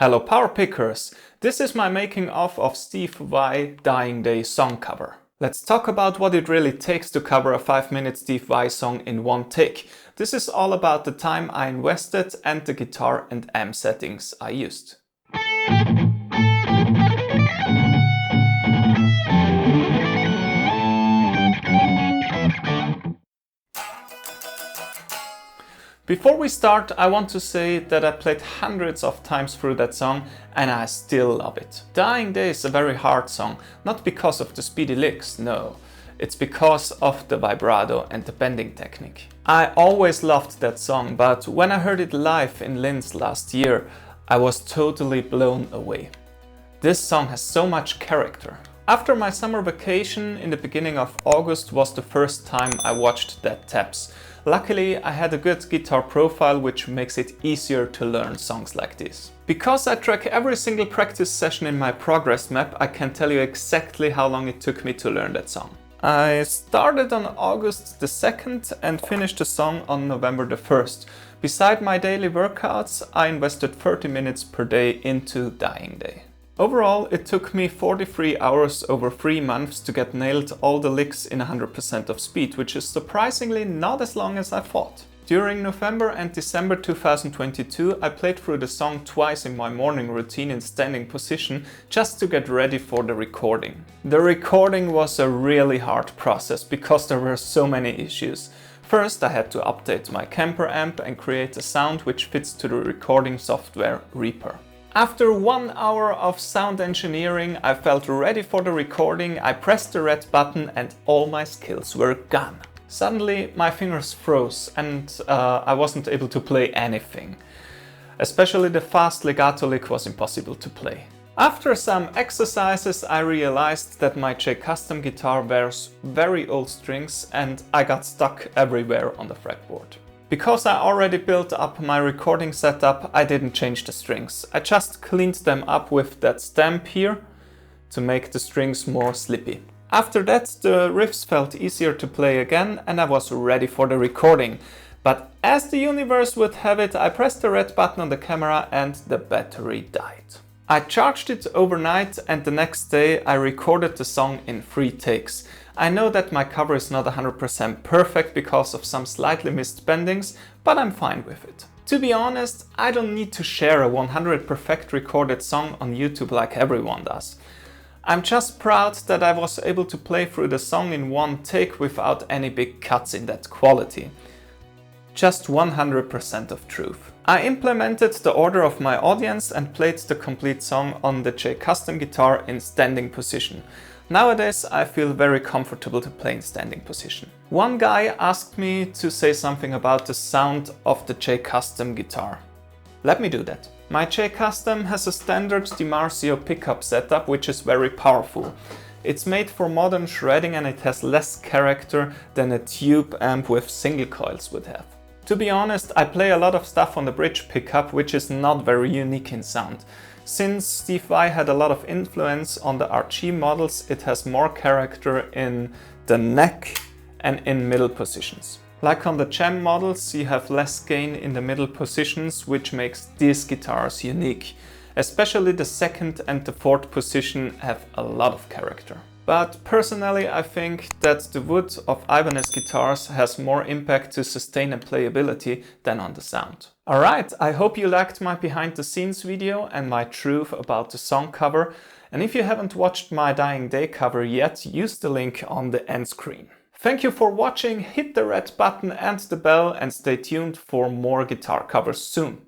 Hello power pickers! This is my making of Steve Vai Dyin Day song cover. Let's talk about what it really takes to cover a 5-minute Steve Vai song in one take. This is all about the time I invested and the guitar and amp settings I used. Before we start, I want to say that I played hundreds of times through that song and I still love it. Dyin Day is a very hard song, not because of the speedy licks, no. It's because of the vibrato and the bending technique. I always loved that song, but when I heard it live in Linz last year, I was totally blown away. This song has so much character. After my summer vacation in the beginning of August was the first time I watched that tabs. Luckily, I had a good guitar profile, which makes it easier to learn songs like this. Because I track every single practice session in my progress map, I can tell you exactly how long it took me to learn that song. I started on August the 2nd and finished the song on November the 1st. Beside my daily workouts, I invested 30 minutes per day into Dyin Day. Overall, it took me 43 hours over 3 months to get nailed all the licks in 100% of speed, which is surprisingly not as long as I thought. During November and December 2022, I played through the song twice in my morning routine in standing position just to get ready for the recording. The recording was a really hard process because there were so many issues. First, I had to update my Kemper amp and create a sound which fits to the recording software Reaper. After 1 hour of sound engineering, I felt ready for the recording, I pressed the red button and all my skills were gone. Suddenly my fingers froze and I wasn't able to play anything. Especially the fast legato lick was impossible to play. After some exercises I realized that my j.custom guitar wears very old strings and I got stuck everywhere on the fretboard. Because I already built up my recording setup, I didn't change the strings. I just cleaned them up with that stamp here to make the strings more slippy. After that, the riffs felt easier to play again and I was ready for the recording. But as the universe would have it, I pressed the red button on the camera and the battery died. I charged it overnight and the next day I recorded the song in 3 takes. I know that my cover is not 100% perfect because of some slightly missed bendings, but I'm fine with it. To be honest, I don't need to share a 100% perfect recorded song on YouTube like everyone does. I'm just proud that I was able to play through the song in 1 take without any big cuts in that quality. Just 100% of truth. I implemented the order of my audience and played the complete song on the j.custom guitar in standing position. Nowadays I feel very comfortable to play in standing position. One guy asked me to say something about the sound of the j.custom guitar. Let me do that. My j.custom has a standard DiMarzio pickup setup which is very powerful. It's made for modern shredding and it has less character than a tube amp with single coils would have. To be honest, I play a lot of stuff on the bridge pickup which is not very unique in sound. Since Steve Vai had a lot of influence on the RG models, it has more character in the neck and in middle positions. Like on the Jam models, you have less gain in the middle positions, which makes these guitars unique. Especially the 2nd and the 4th position have a lot of character. But personally I think that the wood of Ibanez guitars has more impact to sustain and playability than on the sound. Alright, I hope you liked my behind the scenes video and my truth about the song cover. And if you haven't watched my Dyin Day cover yet, use the link on the end screen. Thank you for watching, hit the red button and the bell and stay tuned for more guitar covers soon.